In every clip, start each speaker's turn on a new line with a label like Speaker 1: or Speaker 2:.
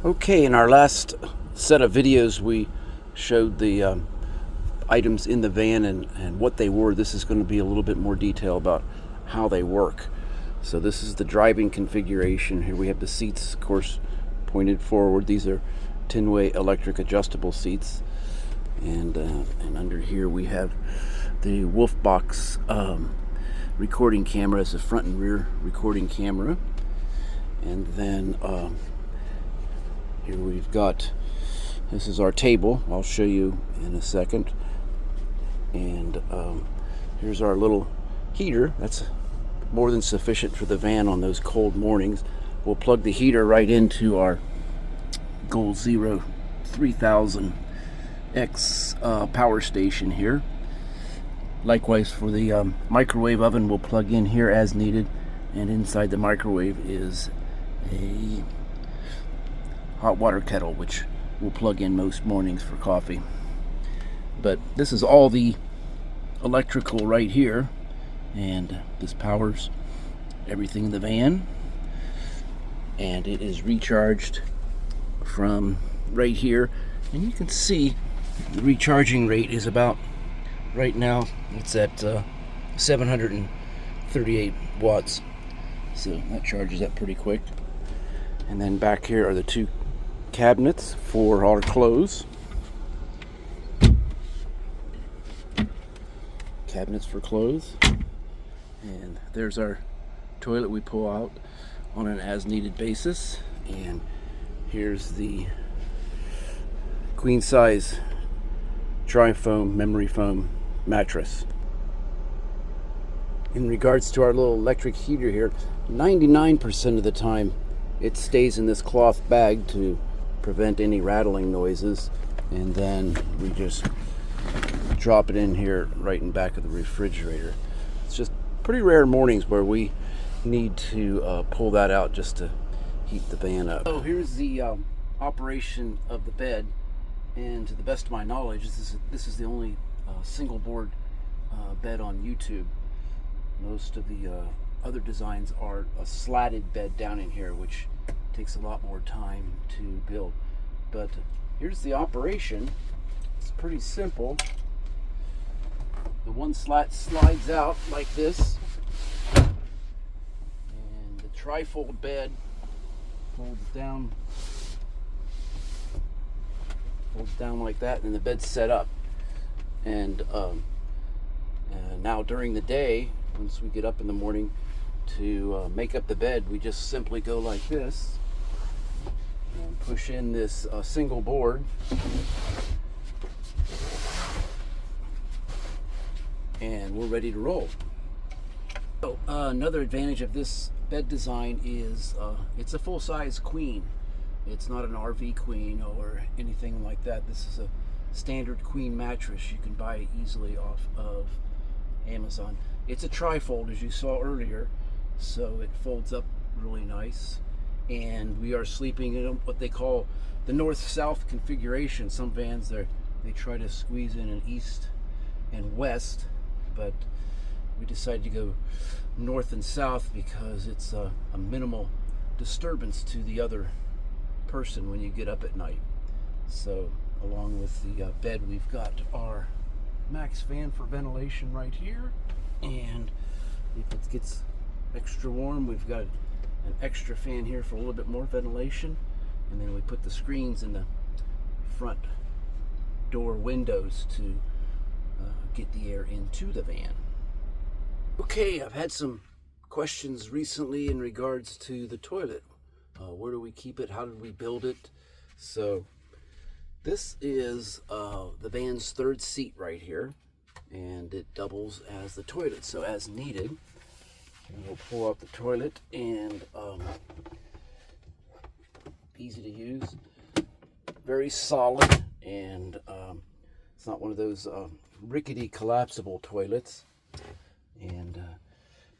Speaker 1: Okay, in our last set of videos, we showed the items in the van and what they were. This is going to be a little bit more detail about how they work. So this is the driving configuration. Here we have the seats, of course, pointed forward. These are 10-way electric adjustable seats. And under here we have the Wolf Box recording camera as a front and rear recording camera. And then here we've got, this is our table. I'll show you in a second. And here's our little heater. That's more than sufficient for the van on those cold mornings. We'll plug the heater right into our Gold Zero 3000X power station here. Likewise for the microwave oven, we'll plug in here as needed. And inside the microwave is a hot water kettle, which we'll plug in most mornings for coffee. But this is all the electrical right here, and this powers everything in the van, and it is recharged from right here. And you can see the recharging rate is about, right now it's at 738 watts, so that charges up pretty quick. And then back here are the two cabinets for our clothes. Cabinets for clothes. And there's our toilet we pull out on an as-needed basis. And here's the queen size tri-foam memory foam mattress. In regards to our little electric heater here, 99% of the time it stays in this cloth bag to prevent any rattling noises, and then we just drop it in here right in back of the refrigerator. It's just pretty rare mornings where we need to pull that out just to heat the van up. So here's the operation of the bed, and to the best of my knowledge, this is the only single board bed on YouTube. Most of the other designs are a slatted bed down in here, which takes a lot more time to build. But here's the operation. It's pretty simple. The one slat slides out like this, and the trifold bed folds down like that, and the bed's set up. And now during the day, once we get up in the morning to make up the bed, we just simply go like this and push in this single board, and we're ready to roll. So another advantage of this bed design is it's a full-size queen. It's not an RV queen or anything like that. This is a standard queen mattress. You can buy it easily off of Amazon. It's a trifold, as you saw earlier, so it folds up really nice. And we are sleeping in what they call the north-south configuration. Some vans they try to squeeze in an east and west, but we decided to go north and south because it's a minimal disturbance to the other person when you get up at night. So along with the bed, we've got our max fan for ventilation right here, and if it gets extra warm, we've got an extra fan here for a little bit more ventilation. And then we put the screens in the front door windows to get the air into the van. Okay, I've had some questions recently in regards to the toilet. Where do we keep it? How did we build it? So this is the van's third seat right here, and it doubles as the toilet, so as needed. And we'll pull out the toilet, and easy to use, very solid, and it's not one of those rickety collapsible toilets. And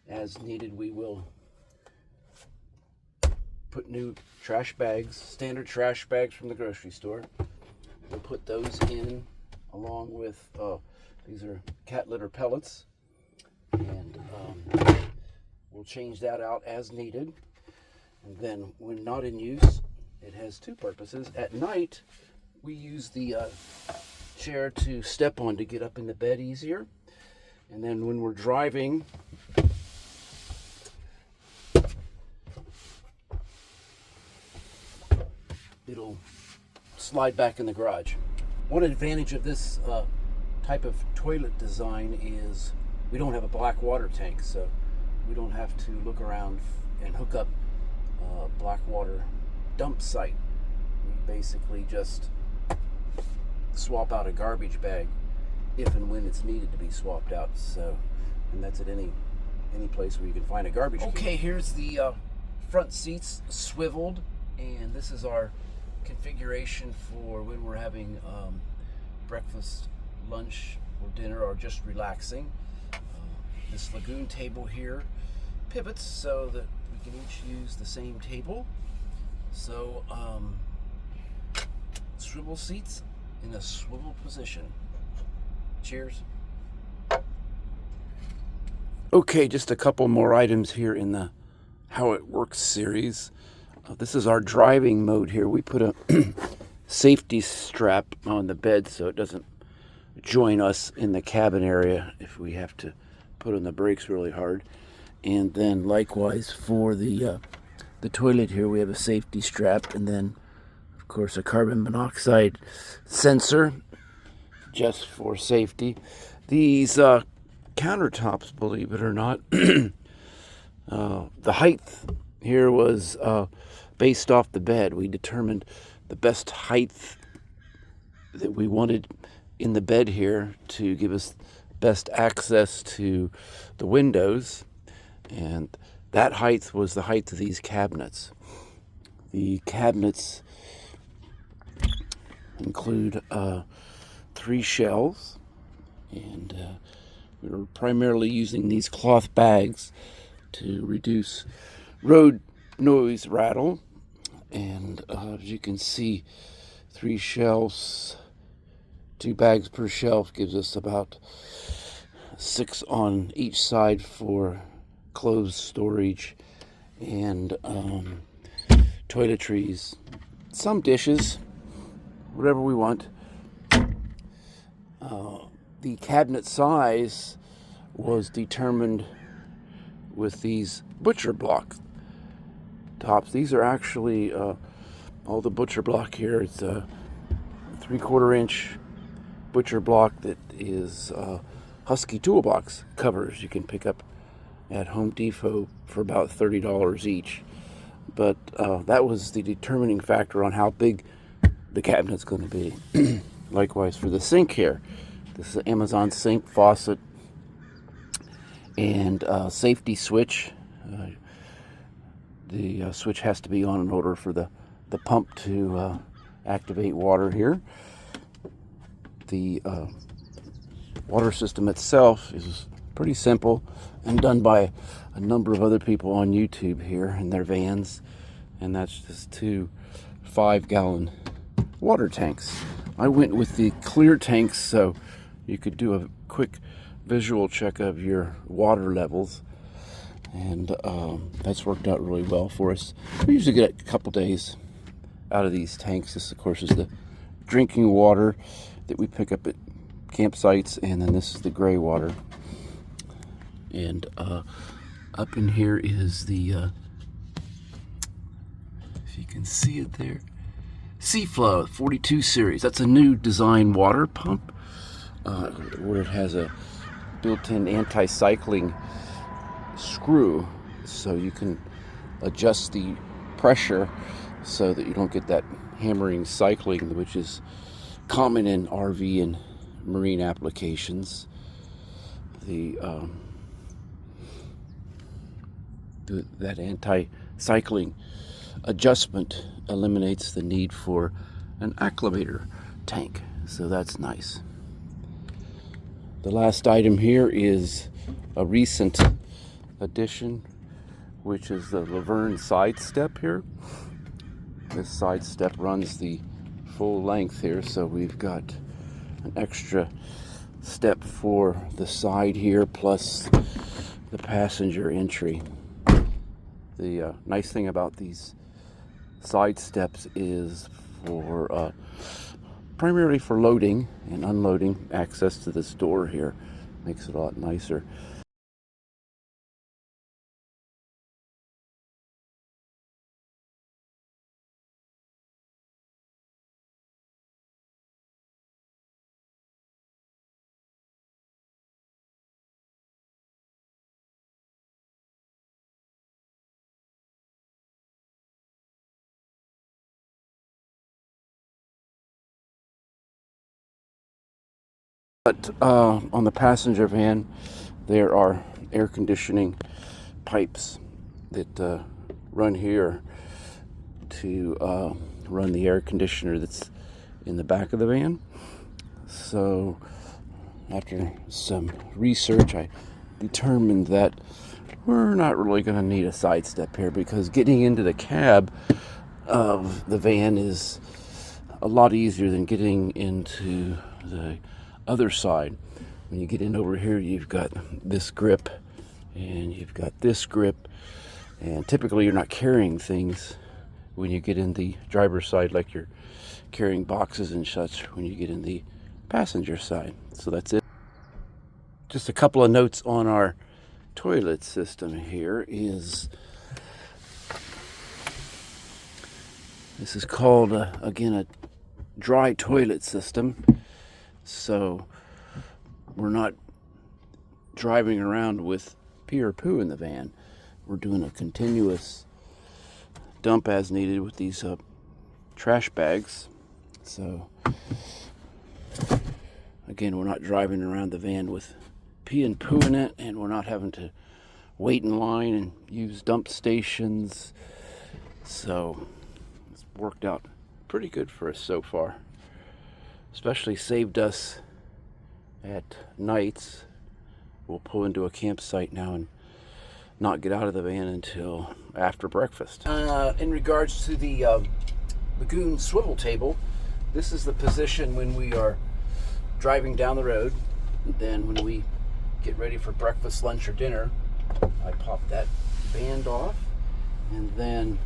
Speaker 1: as needed, we will put new trash bags, standard trash bags from the grocery store. We'll put those in along with these are cat litter pellets, and we'll change that out as needed. And then when not in use, It has two purposes. At night, we use the chair to step on to get up in the bed easier. And then when we're driving, it'll slide back in the garage. One advantage of this type of toilet design is we don't have a black water tank, so we don't have to look around and hook up a black water dump site. We basically just swap out a garbage bag if and when it's needed to be swapped out. So, and that's at any place where you can find a garbage can. Okay, here's the front seats swiveled, and this is our configuration for when we're having breakfast, lunch, or dinner, or just relaxing. This lagoon table here pivots so that we can each use the same table. So swivel seats in a swivel position. Cheers. Okay, just a couple more items here in the How It Works series. This is our driving mode here. We put a safety strap on the bed so it doesn't join us in the cabin area if we have to put on the brakes really hard. And then likewise for the toilet here, we have a safety strap, and then of course a carbon monoxide sensor just for safety. These countertops, believe it or not, the height here was based off the bed. We determined the best height that we wanted in the bed here to give us best access to the windows, and that height was the height of these cabinets. The cabinets include 3 shelves, and we were primarily using these cloth bags to reduce road noise rattle. And as you can see, 3 shelves, 2 bags per shelf gives us about 6 on each side for clothes storage and toiletries, some dishes, whatever we want. The cabinet size was determined with these butcher block tops. These are actually all the butcher block here. It's a 3/4 inch butcher block that is Husky toolbox covers you can pick up at Home Depot for about $30 each. But that was the determining factor on how big the cabinet's going to be. Likewise for the sink here. This is an Amazon sink, faucet, and safety switch. The switch has to be on in order for the pump to activate water here. The water system itself is pretty simple and done by a number of other people on YouTube here in their vans, and that's just 2 5-gallon water tanks. I went with the clear tanks so you could do a quick visual check of your water levels, and that's worked out really well for us. We usually get a couple days out of these tanks. This, of course, is the drinking water that we pick up at campsites, and then this is the gray water. And up in here is the, if you can see it there, Seaflow 42 series. That's a new design water pump where it has a built-in anti-cycling screw, so you can adjust the pressure so that you don't get that hammering cycling, which is common in RV and marine applications. That anti-cycling adjustment eliminates the need for an acclimator tank, so that's nice. The last item here is a recent addition, which is the LUVERNE side step here. This side step runs the full length here, so we've got an extra step for the side here, plus the passenger entry. The nice thing about these side steps is for primarily for loading and unloading. Access to this door here makes it a lot nicer. But on the passenger van, there are air conditioning pipes that run here to run the air conditioner that's in the back of the van. So after some research, I determined that we're not really going to need a side step here, because getting into the cab of the van is a lot easier than getting into the other side. When you get in over here, you've got this grip and you've got this grip, and typically you're not carrying things when you get in the driver's side like you're carrying boxes and such when you get in the passenger side. So that's it. Just a couple of notes on our toilet system here is this is called again a dry toilet system. So we're not driving around with pee or poo in the van. We're doing a continuous dump as needed with these trash bags. So again, we're not driving around the van with pee and poo in it, and we're not having to wait in line and use dump stations. So it's worked out pretty good for us so far. Especially saved us at nights. We'll pull into a campsite now and not get out of the van until after breakfast. In regards to the lagoon swivel table, this is the position when we are driving down the road. Then when we get ready for breakfast, lunch, or dinner, I pop that band off, and then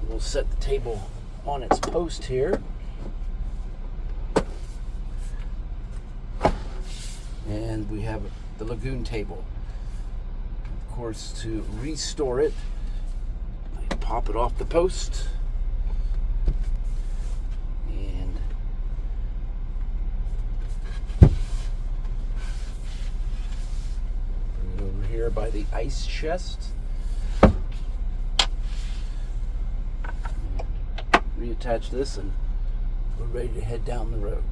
Speaker 1: we'll set the table on its post here. And we have the lagoon table. Of course, to restore it, I pop it off the post and put it over here by the ice chest. Reattach this, and we're ready to head down the road.